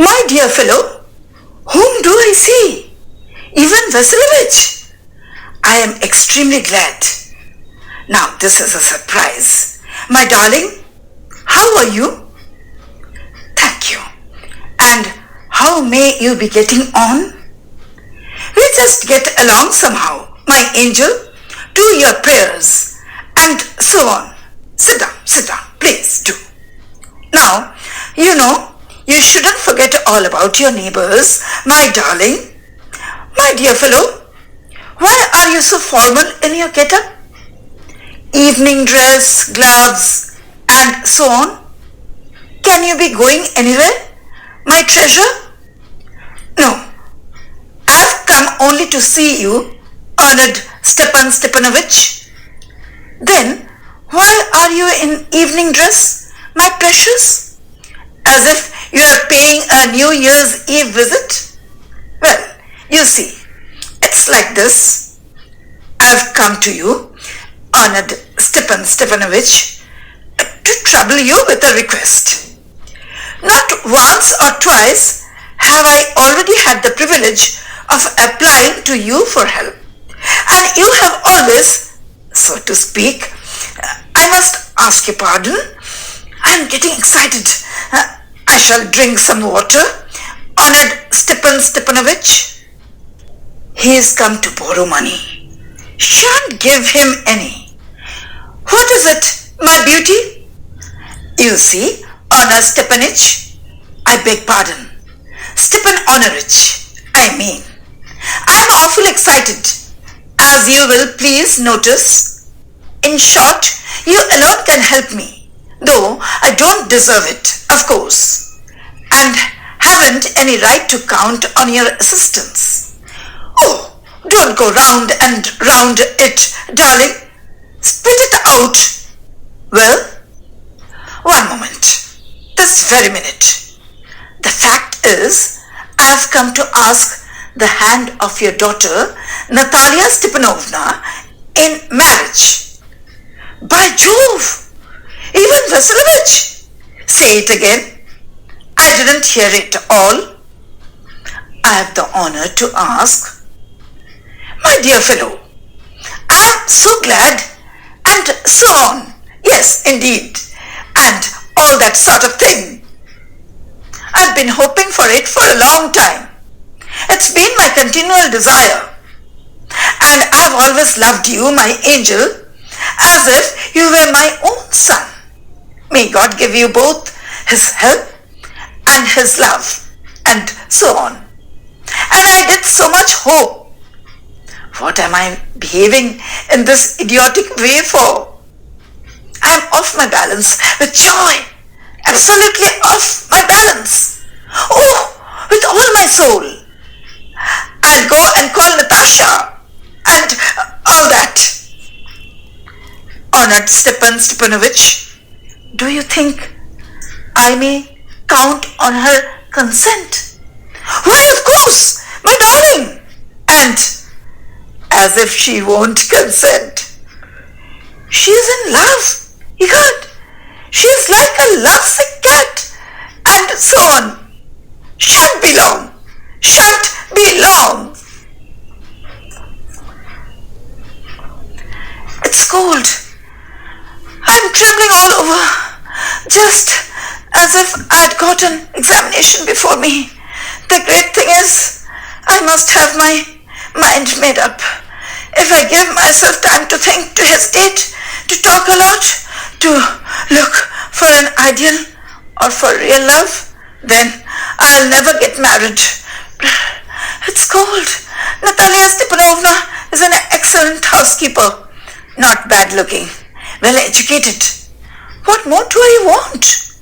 My dear fellow, whom do I see? Ivan Vasilovich. I am extremely glad. Now this is a surprise. My darling, how are you? Thank you. And how may you be getting on? We just get along somehow, my angel. Do your prayers and so on. Sit down, please do. Now, you shouldn't forget all about your neighbors, my darling. My dear fellow, why are you so formal in your get-up? Evening dress, gloves, and so on. Can you be going anywhere, my treasure? No, I've come only to see you, honored Stepan Stepanovich. Then, why are you in evening dress, my precious? As if you are paying a New Year's Eve visit? Well, you see, it's like this. I've come to you, honored Stepan Stepanovich, to trouble you with a request. Not once or twice have I already had the privilege of applying to you for help. And you have always, so to speak, I must ask your pardon. I am getting excited. I shall drink some water. Honored Stepan Stepanovich. He is come to borrow money. Shan't give him any. What is it, my beauty? You see, Honor Stepanich, I beg pardon. Stepan Honorich, I mean. I am awfully excited, as you will please notice. In short, you alone can help me, though I don't deserve it, of course, and haven't any right to count on your assistance. Oh, don't go round and round it, darling. Spit it out. Well, one moment. This very minute. The fact is, I have come to ask the hand of your daughter, Natalia Stepanovna, in marriage. By Jove! Ivan Vasilovich! Say it again. I didn't hear it all. I have the honor to ask. My dear fellow, I am so glad, and so on. Yes, indeed, and all that sort of thing. I've been hoping for it for a long time. It's been my continual desire. And I've always loved you, my angel, as if you were my own son. May God give you both His help and His love, and so on. And I did so much hope. What am I behaving in this idiotic way for? I am off my balance with joy. Absolutely off my balance. Oh, with all my soul. I'll go and call Natasha and all that. Honored Stepan Stepanovich, do you think I may count on her consent? Why, of course, my darling. And as if she won't consent. She's in love, egad. She's like a lovesick cat, and so on. Shan't be long. Shan't be long. It's cold. I'm trembling all over, just as if I'd got an examination before me. The great thing is, I must have my mind made up. If I give myself time to think, to hesitate, to talk a lot, to look for an ideal or for real love, then I'll never get married. It's cold. Natalia Stepanovna is an excellent housekeeper. Not bad looking, well educated. What more do I want?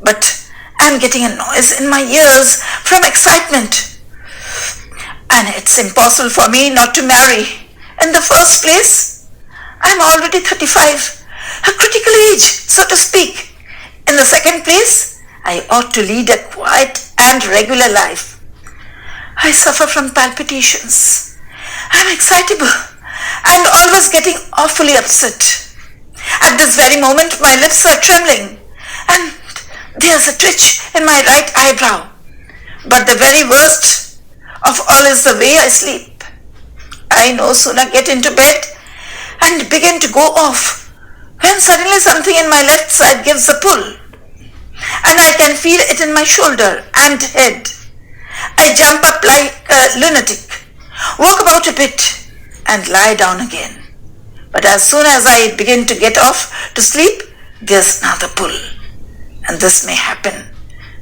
But I'm getting a noise in my ears from excitement. And it's impossible for me not to marry. In the first place, I'm already 35, a critical age, so to speak. In the second place, I ought to lead a quiet and regular life. I suffer from palpitations. I'm excitable and always getting awfully upset. At this very moment, my lips are trembling and there's a twitch in my right eyebrow. But the very worst of all is the way I sleep. I no sooner get into bed and begin to go off when suddenly something in my left side gives a pull, and I can feel it in my shoulder and head. I jump up like a lunatic, walk about a bit, and lie down again. But as soon as I begin to get off to sleep, there's another pull, and this may happen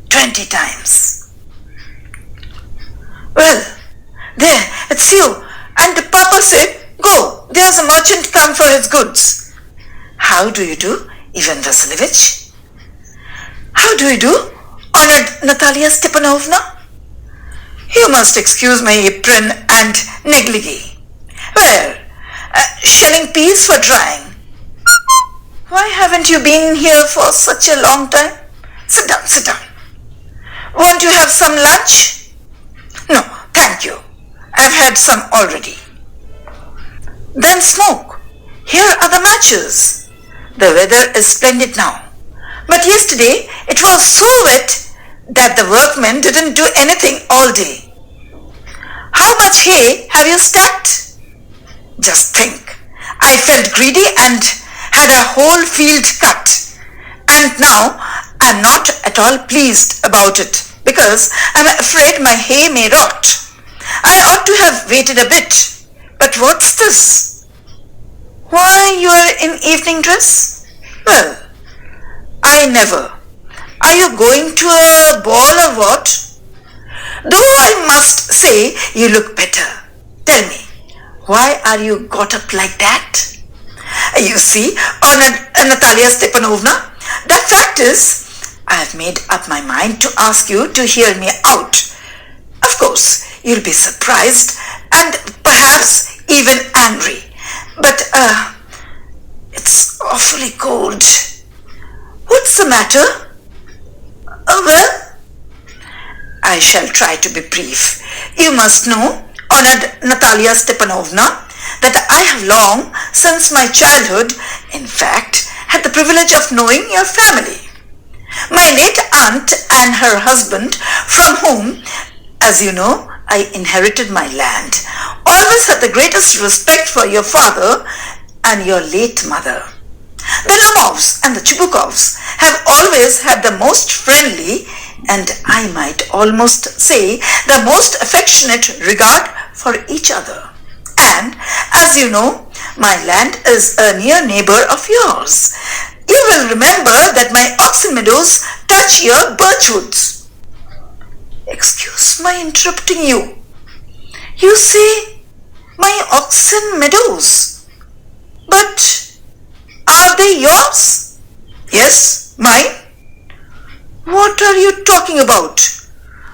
20 times. Well, there, it's you, and Papa said, go, there's a merchant come for his goods. How do you do, Ivan Vasilovich? How do you do, honored Natalia Stepanovna? You must excuse my apron and negligee. Where? Shelling peas for drying. Why haven't you been here for such a long time? Sit down, sit down. Won't you have some lunch? No, thank you. I've had some already. Then smoke. Here are the matches. The weather is splendid now. But yesterday it was so wet that the workmen didn't do anything all day. How much hay have you stacked? Just think. I felt greedy and had a whole field cut. And now I'm not at all pleased about it because I'm afraid my hay may rot. I ought to have waited a bit. But what's this? Why, you are in evening dress? Well, I never. Are you going to a ball or what? Though I must say you look better. Tell me, why are you got up like that? You see, Natalia Stepanovna, the fact is, I have made up my mind to ask you to hear me out. Of course, you'll be surprised and perhaps even angry. But, it's awfully cold. What's the matter? Well, I shall try to be brief. You must know, honored Natalia Stepanovna, that I have long, since my childhood, in fact, had the privilege of knowing your family. My late aunt and her husband, from whom, as you know, I inherited my land, always had the greatest respect for your father and your late mother. The Lomovs and the Chibukovs have always had the most friendly, and I might almost say the most affectionate regard for each other. And, as you know, my land is a near neighbor of yours. You will remember that my oxen meadows touch your birchwoods. Excuse my interrupting you. You say, my oxen meadows. But, are they yours? Yes, mine. What are you talking about?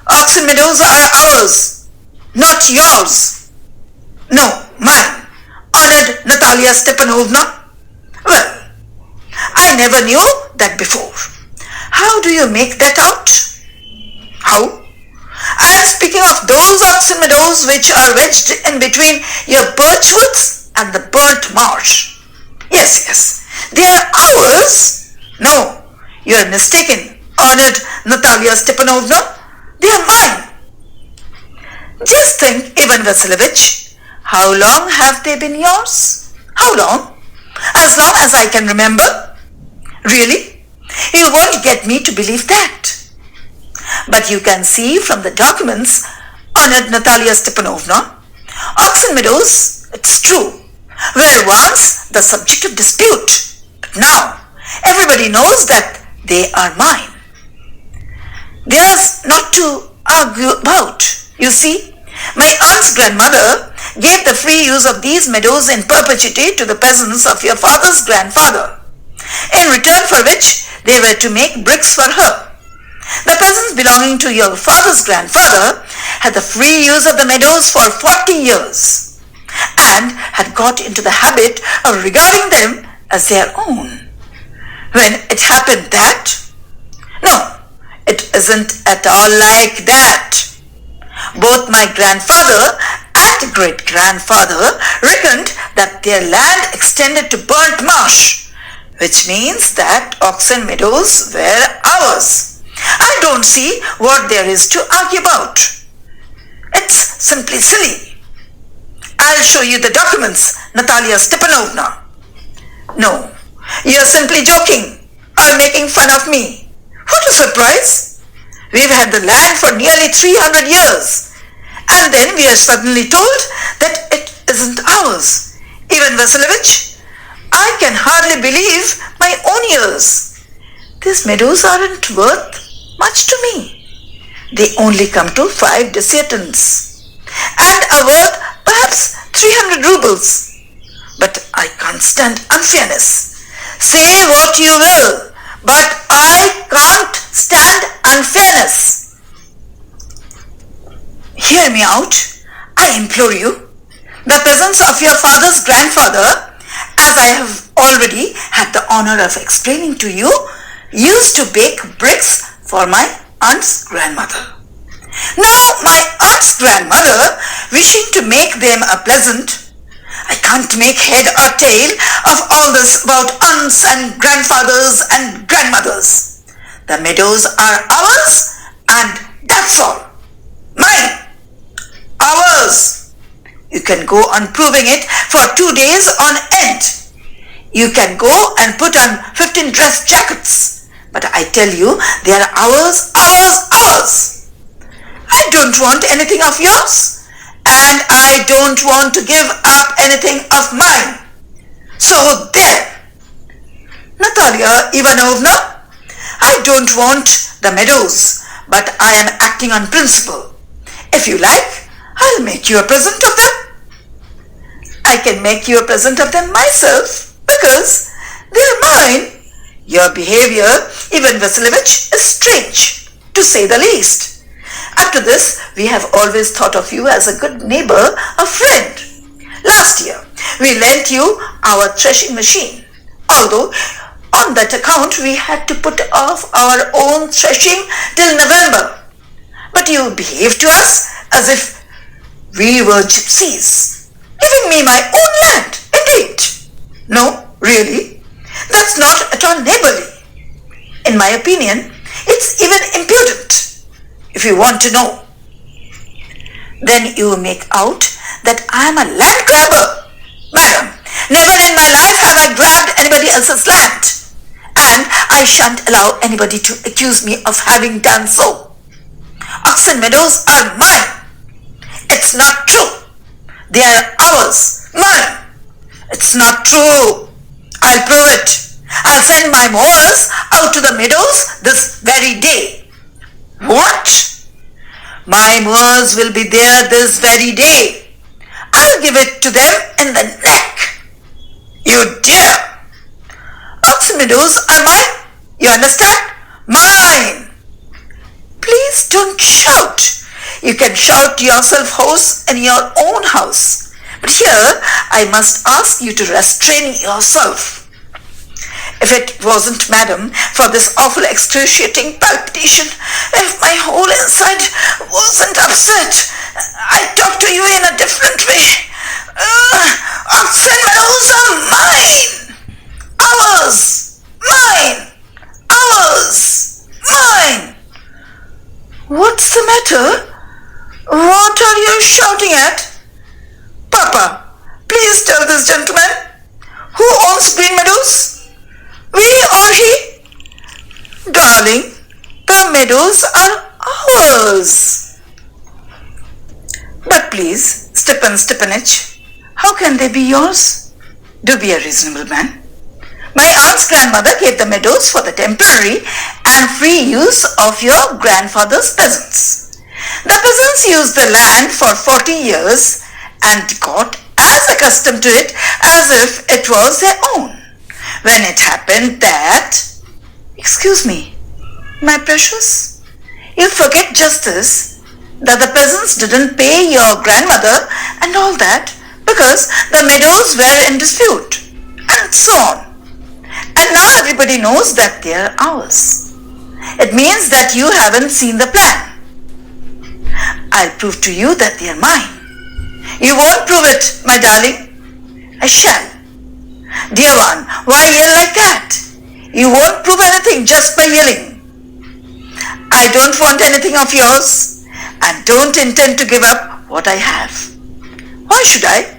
Oxen meadows are ours, not yours. No, mine, honored Natalia Stepanovna. Well, I never knew that before. How do you make that out? How? I am speaking of those oxen meadows which are wedged in between your birchwoods and the burnt marsh. Yes, they are ours. No, you are mistaken, honored Natalia Stepanovna. They are mine. Just think, Ivan Vasilovich, how long have they been yours? How long? As long as I can remember. Really? You won't get me to believe that. But you can see from the documents, honored Natalia Stepanovna, oxen meadows, it's true, were once the subject of dispute. But now, everybody knows that they are mine. There's not to argue about. You see, my aunt's grandmother gave the free use of these meadows in perpetuity to the peasants of your father's grandfather, in return for which they were to make bricks for her. The peasants belonging to your father's grandfather had the free use of the meadows for 40 years and had got into the habit of regarding them as their own. When it happened that, no, it isn't at all like that. Both my grandfather and great-grandfather reckoned that their land extended to burnt marsh, which means that oxen meadows were ours. I don't see what there is to argue about. It's simply silly. I'll show you the documents, Natalia Stepanovna. No, you're simply joking or making fun of me. What a surprise! We've had the land for nearly 300 years, and then we are suddenly told that it isn't ours. Ivan Vasilovich, I can hardly believe my own ears. These meadows aren't worth much to me. They only come to 5 desiatins and are worth perhaps 300 rubles. But I can't stand unfairness. Say what you will, but I can't stand unfairness. Hear me out, I implore you. The peasants of your father's grandfather, as I have already had the honor of explaining to you, used to bake bricks for my aunt's grandmother. Now my aunt's grandmother, wishing to make them a pleasant, I can't make head or tail of all this about aunts and grandfathers and grandmothers. The meadows are ours, and that's all. Mine. Ours. You can go on proving it for 2 days on end. You can go and put on 15 dress jackets. But I tell you, they are ours, ours, ours. I don't want anything of yours. And I don't want to give up anything of mine. So there. Natalia Ivanovna, I don't want the meadows, but I am acting on principle. If you like, I'll make you a present of them. I can make you a present of them myself because they're mine. Your behavior, Ivan Vasilovich, is strange, to say the least. Up to this, we have always thought of you as a good neighbor, a friend. Last year, we lent you our threshing machine, although on that account we had to put off our own threshing till November. But you behaved to us as if we were gypsies, giving me my own land, indeed. No, really, that's not at all neighborly. In my opinion, it's even impudent. If you want to know, then you make out that I am a land grabber. Madam, never in my life have I grabbed anybody else's land, and I shan't allow anybody to accuse me of having done so. Oxen meadows are mine. It's not true. They are ours, mine. It's not true. I'll prove it. I'll send my mowers out to the meadows this very day. What? My mowers will be there this very day. I'll give it to them in the neck. You dare? Oxen meadows are mine. You understand? Mine. Please don't shout. You can shout yourself hoarse in your own house. But here I must ask you to restrain yourself. If it wasn't, madam, for this awful excruciating palpitation, if my whole inside wasn't upset, I'd talk to you in a different way. Oxen meadows are mine. Ours. Mine. Ours. Mine. What's the matter? What are you shouting at? Papa, please tell this gentleman. Who owns Green Meadows? We or he? Darling, the meadows are ours. But please, Stepan Stepanich, how can they be yours? Do be a reasonable man. My aunt's grandmother gave the meadows for the temporary and free use of your grandfather's peasants. The peasants used the land for 40 years and got as accustomed to it as if it was their own. When it happened that, excuse me, my precious, you forget just this, that the peasants didn't pay your grandmother and all that because the meadows were in dispute, and so on. And now everybody knows that they're ours. It means that you haven't seen the plan. I'll prove to you that they're mine. You won't prove it, my darling. I shall. Dear one, why yell like that? You won't prove anything just by yelling. I don't want anything of yours and don't intend to give up what I have. Why should I?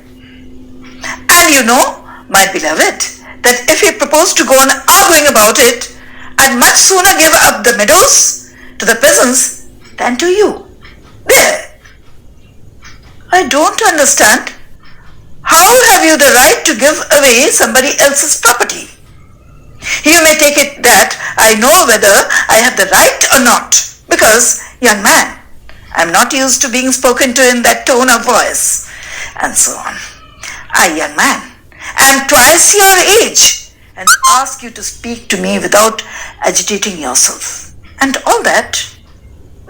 And you know, my beloved, that if you propose to go on arguing about it, I'd much sooner give up the meadows to the peasants than to you. There. I don't understand. How have you the right to give away somebody else's property? You may take it that I know whether I have the right or not, because, young man, I'm not used to being spoken to in that tone of voice, and so on. I, young man, am twice your age, and ask you to speak to me without agitating yourself, and all that.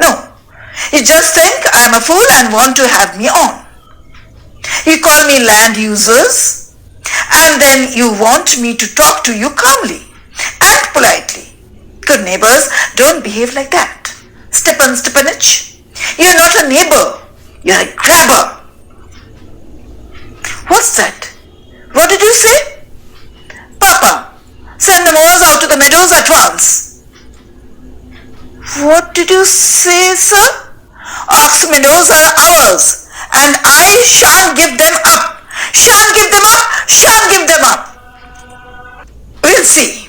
No, you just think I'm a fool and want to have me on. You call me land users, and then you want me to talk to you calmly and politely. Good neighbors don't behave like that. Stepanich, you're not a neighbor, you're a grabber. What's that? What did you say? Papa, send the Moors out to the meadows at once. What did you say, sir? Ox meadows are ours, and I shan't give them up. Shan't give them up, shan't give them up. We'll see.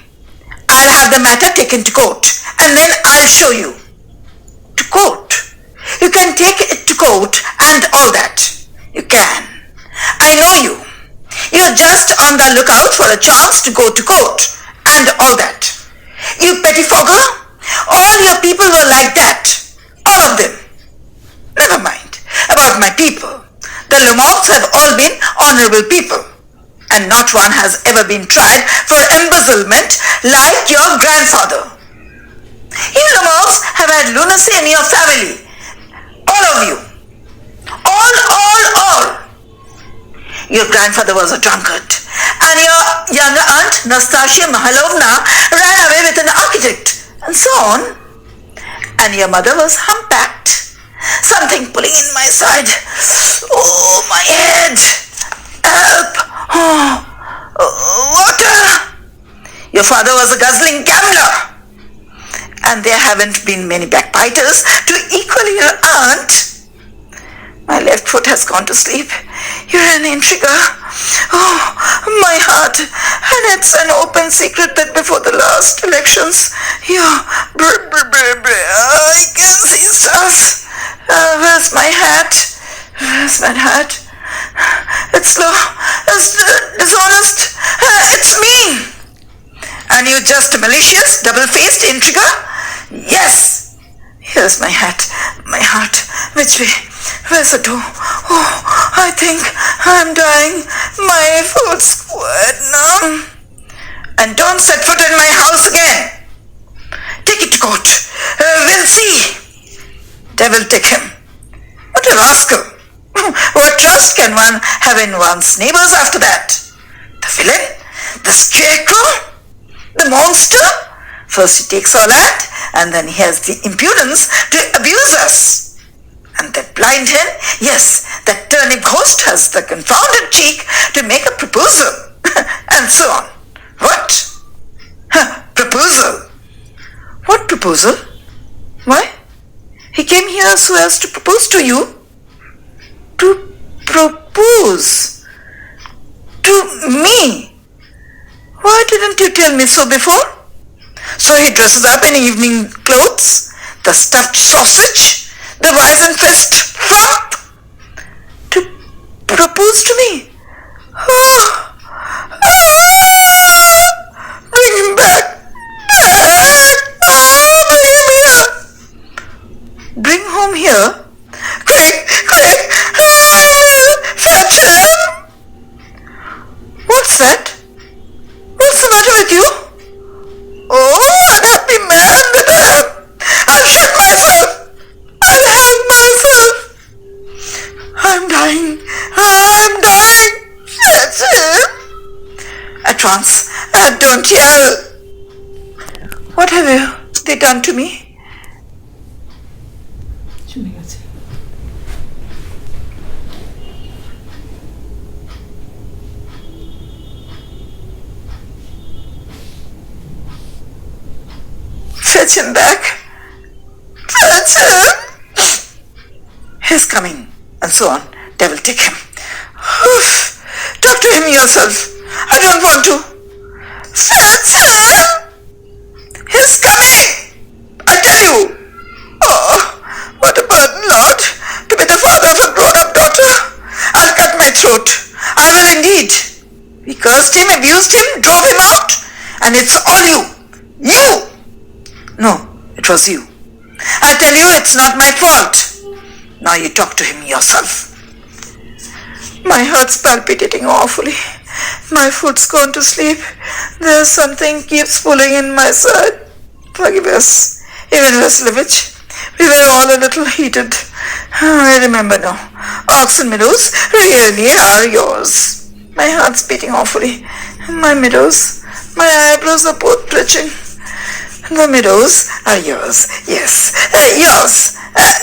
I'll have the matter taken to court, and then I'll show you. To court? You can take it to court and all that. You can. I know you. You're just on the lookout for a chance to go to court and all that. You pettifogger, all your people were like that. All of them. Never mind about my people. The Lamorts have all been honorable people, and not one has ever been tried for embezzlement like your grandfather. You Lamorts have had lunacy in your family. All of you. All. Your grandfather was a drunkard, and your younger aunt, Nastasia Mihailovna, ran away with an architect, and so on. And your mother was humpbacked. Something pulling in my side. Oh, my head. Help. Water. Your father was a guzzling gambler. And there haven't been many backbiters to equal your aunt. My left foot has gone to sleep. You're an intriguer. Oh, my heart. And it's an open secret that before the last elections, I can see stars. Where's my hat? It's low. It's dishonest. It's me. And you just a malicious, double-faced intriguer? Yes. Here's my hat, my heart. Which way? Where's the door? Oh, I think I'm dying. My foot's wet now. And don't set foot in my house again. Take it to court. We'll see. Devil take him. What a rascal. What trust can one have in one's neighbors after that? The villain? The scarecrow? The monster? First he takes our land, and then he has the impudence to abuse us. And that blind hen, yes, that turnip ghost has the confounded cheek to make a proposal, and so on. What? Proposal? What proposal? Why? He came here so as to propose to you? To propose? To me? Why didn't you tell me so before? So he dresses up in evening clothes, the stuffed sausage, the Weizenfest frock, to propose to me. Bring him back. Bring home here. Quick, fetch him. What's that? What's the matter with you? Oh, unhappy man, I'll shoot myself. I'll hang myself. I'm dying. Fetch him. At once, don't yell. What have they done to me? Fetch him back. He's coming, and so on. Devil take him. Oof. Talk to him yourself. I don't want to. Francis! He's coming! I tell you. Oh, what a burden, Lord, to be the father of a grown-up daughter. I'll cut my throat. I will indeed. We cursed him, abused him, drove him out. And it's all you. You! No, it was you. I tell you, it's not my fault. Now you talk to him yourself. My heart's palpitating awfully. My foot's gone to sleep. There's something keeps pulling in my side. Forgive us, Ivan Vasilovich. We were all a little heated. I remember now. Oxen meadows really are yours. My heart's beating awfully. My meadows, my eyebrows are both twitching. The meadows are yours. Yes, yours.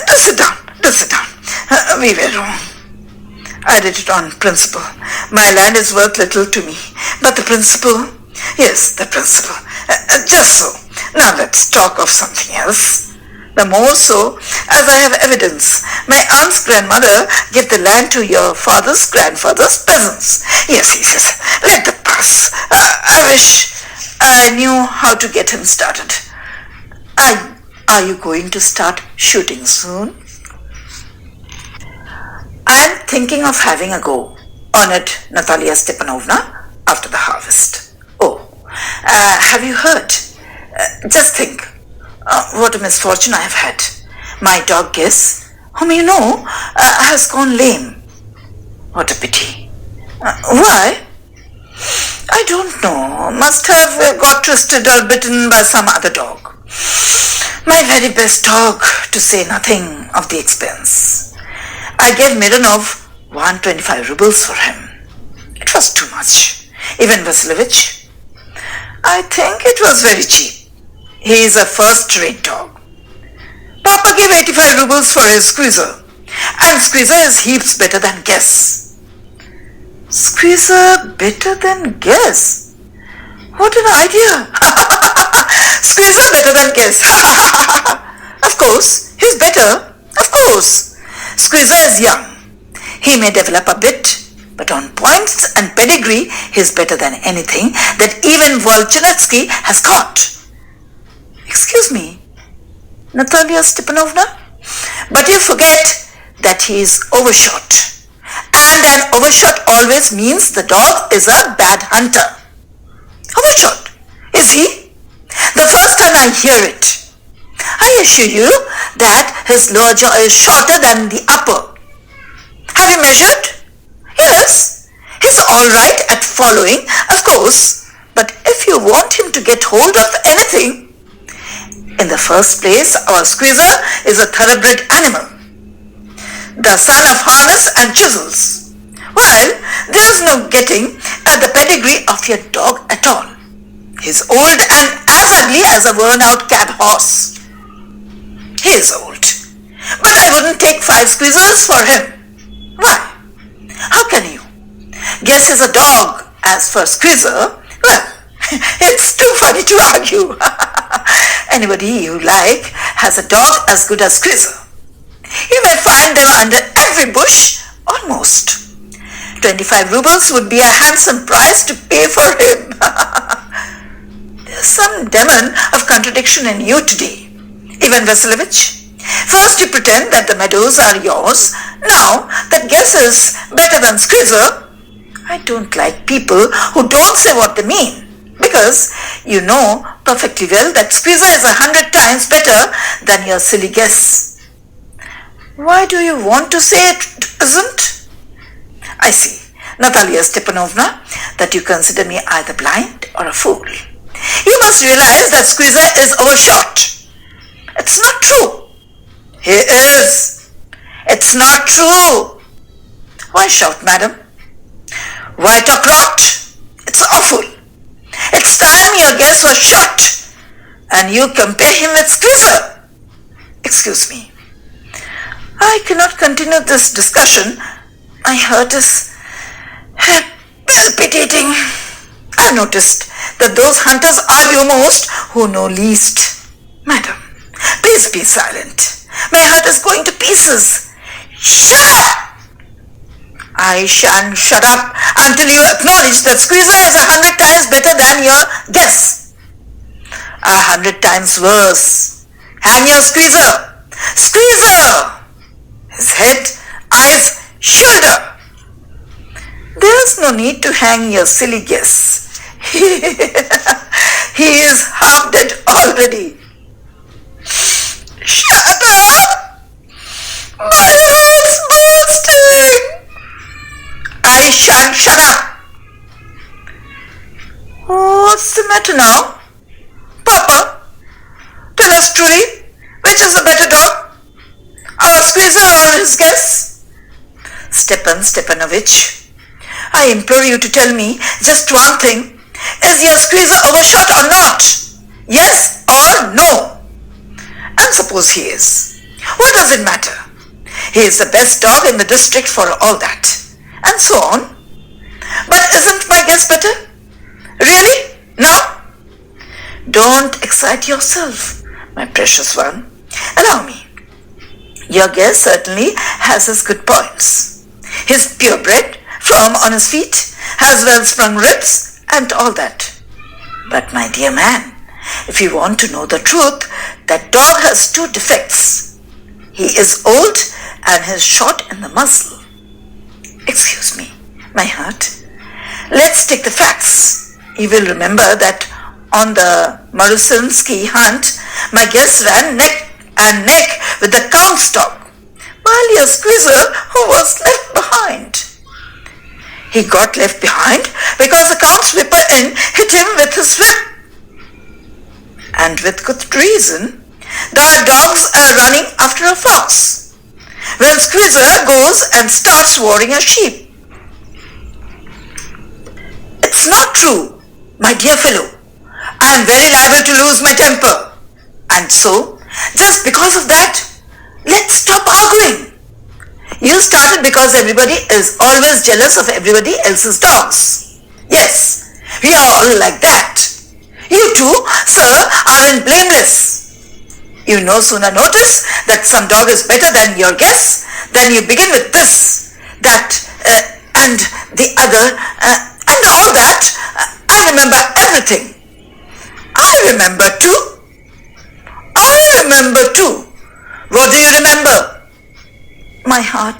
Do sit down. Do sit down. We were wrong. I did it on principle. My land is worth little to me. But the principle, yes, the principle. Just so. Now let's talk of something else. The more so, as I have evidence. My aunt's grandmother gave the land to your father's grandfather's peasants. Yes. Let that pass. I wish I knew how to get him started. Are you going to start shooting soon? I'm thinking of having a go on it, Natalia Stepanovna, after the harvest. Oh, have you heard? Just think, what a misfortune I have had. My dog Guess, whom you know, has gone lame. What a pity. Why? I don't know. Must have got twisted or bitten by some other dog. My very best dog, to say nothing of the expense. I gave Mironov 125 rubles for him. It was too much. Ivan Vasilovich, I think it was very cheap. He is a first-rate dog. Papa gave 85 rubles for his Squeezer. And Squeezer is heaps better than Guess. Squeezer better than Guess? What an idea! Squeezer better than Guess. Of course, he's better. Of course. Squeezer is young. He may develop a bit, but on points and pedigree, he's better than anything that even Volchanetsky has got. Excuse me, Natalia Stepanovna, but you forget that he is overshot. And an overshot always means the dog is a bad hunter. Overshot, is he? The first time I hear it. I assure you that his lower jaw is shorter than the upper. Have you measured? Yes. He's all right at following, of course, but if you want him to get hold of anything, in the first place, our Squeezer is a thoroughbred animal, the son of harness and chisels. Well, there's no getting at the pedigree of your dog at all. He's old and as ugly as a worn-out cab horse. He is old, but I wouldn't take 5 Squeezers for him. Why? How can you? Guess is a dog. As for Squeezer, well, it's too funny to argue. Anybody you like has a dog as good as Squeezer. You may find them under every bush, almost. 25 rubles would be a handsome price to pay for him. There's some demon of contradiction in you today, Ivan Vasilovich. First you pretend that the meadows are yours. Now that Guess is better than Squeezer. I don't like people who don't say what they mean, because you know perfectly well that Squeezer is 100 times better than your silly Guess. Why do you want to say it isn't? I see, Natalia Stepanovna, that you consider me either blind or a fool. You must realize that Squeezer is overshot. It's not true. He is. It's not true. Why shout, madam? Why talk rot? It's awful. It's time your Guess was shot, and you compare him with Squeezer. Excuse me. I cannot continue this discussion. My heart is palpitating. I noticed that those hunters argue most who know least. Madam, please be silent. My heart is going to pieces. Shut up! I shan't shut up until you acknowledge that Squeezer is 100 times better than your guess. 100 times worse. Hang your Squeezer! Squeezer! His head, eyes, shoulder. There's no need to hang your silly guess. He is half dead already. Shut up! My heart's bursting! I shan't shut up. What's the matter now? Papa, tell us truly, which is the better dog? Our Squeezer or his guess? Stepan Stepanovich, I implore you to tell me just one thing. Is your Squeezer overshot or not? Yes or no? And suppose he is. What does it matter? He is the best dog in the district for all that. And so on. But isn't my guess better? Really? No? Don't excite yourself, my precious one. Allow me. Your guess certainly has his good points. He's purebred, firm on his feet, has well-sprung ribs, and all that. But my dear man, if you want to know the truth, that dog has two defects. He is old and he's short in the muzzle. Excuse me, my heart. Let's take the facts. You will remember that on the Marusinski hunt, my guest ran neck and neck with the Count's dog, while your Squeezer was left behind. He got left behind because the Count's whipper in hit him with his whip. And with good reason. The dogs are running after a fox, when Squeezer goes and starts worrying a sheep. It's not true, my dear fellow. I am very liable to lose my temper. And so, just because of that, let's stop arguing. You started because everybody is always jealous of everybody else's dogs. Yes, we are all like that. You too, sir, aren't blameless. You no sooner notice that some dog is better than your guess, than you begin with this, that, and the other, and all that. I remember everything. I remember too. I remember too. What do you remember? My heart.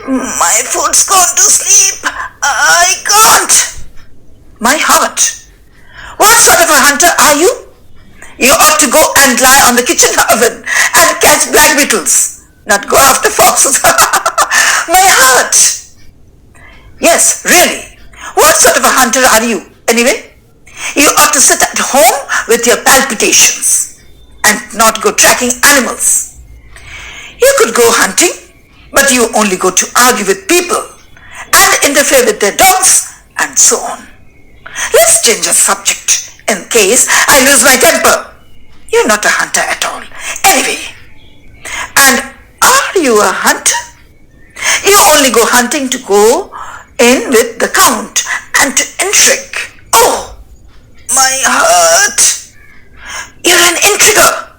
My foot's gone to sleep. I can't. My heart. What sort of a hunter are you? You ought to go and lie on the kitchen oven and catch black beetles, not go after foxes. My heart. Yes, really. What sort of a hunter are you, anyway? You ought to sit at home with your palpitations and not go tracking animals. You could go hunting, but you only go to argue with people and interfere with their dogs and so on. Let's change the subject in case I lose my temper. You're not a hunter at all. Anyway, and are you a hunter? You only go hunting to go in with the Count and to intrigue. Oh, my heart. You're an intriguer.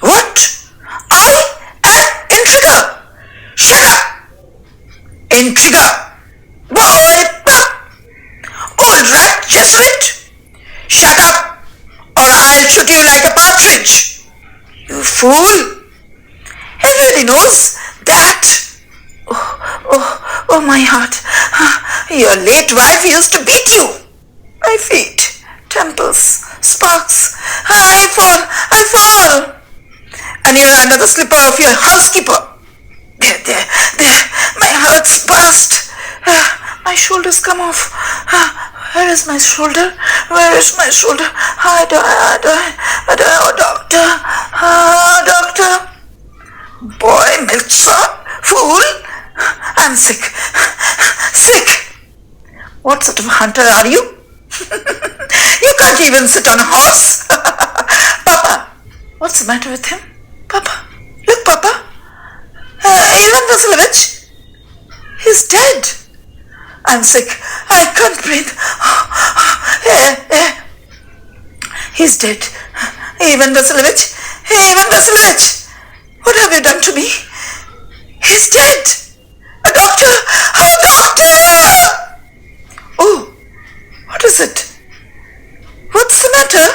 What? I am intriguer. Shut up. Intriguer. Boy, old rat Jesuit. Shut up, or I'll shoot you like a partridge. You fool. Everybody knows that. Oh, my heart. Your late wife used to beat you. My feet, temples, sparks. I fall. And you're under the slipper of your housekeeper. There. My heart's burst. My shoulders come off. Where is my shoulder? I die. Oh, doctor. Boy, milksop, fool. I'm sick. What sort of a hunter are you? You can't even sit on a horse. Papa, what's the matter with him? Papa, look, Papa. Ivan Vasilovich, he's dead. I'm sick. I can't breathe. He's dead. Ivan Vasilovich, what have you done to me? He's dead! A doctor! A doctor! Oh, what is it? What's the matter?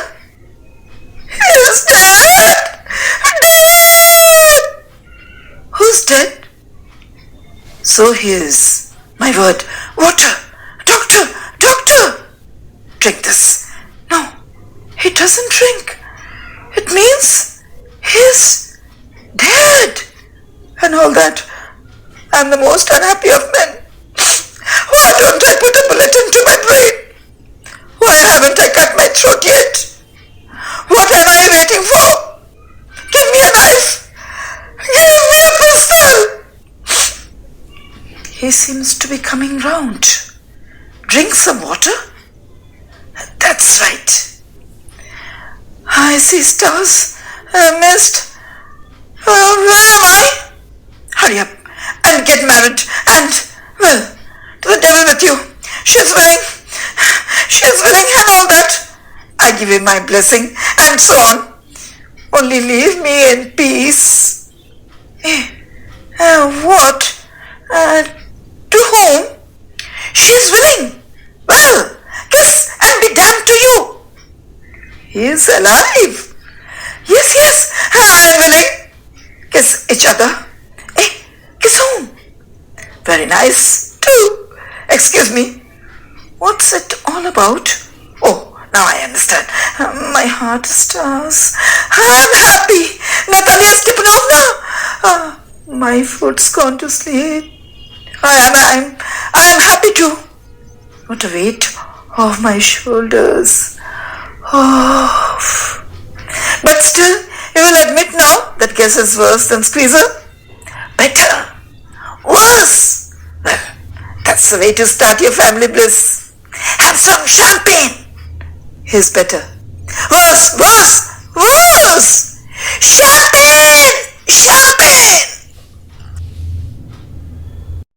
He's dead! Dead! Who's dead? So he is. My word. Water! Doctor! Doctor! Drink this. No, he doesn't drink. It means he's dead. And all that. I'm the most unhappy of men. Why don't I put a bullet into my brain? Why haven't I cut my throat yet? What am I waiting for? Give me a knife. Give me a pistol. He seems to be coming round. Drink some water? That's right. I see stars. Mist. Where am I? Hurry up and get married and, well, to the devil with you. She's willing and all that. I give you my blessing and so on. Only leave me in peace. What? To whom? She's willing. Well, kiss and be damned to you. He is alive. Yes, I'm willing. Kiss each other. Kiss whom? Very nice, too. Excuse me. What's it all about? Oh, now I understand. My heart stars. I'm happy. Natalia Stepanovna. My foot's gone to sleep. I am happy too. What a weight off my shoulders. But still, you will admit now that guess is worse than squeezer? Better. Worse. Well, that's the way to start your family bliss. Have some champagne. Here's better. Worse. Champagne!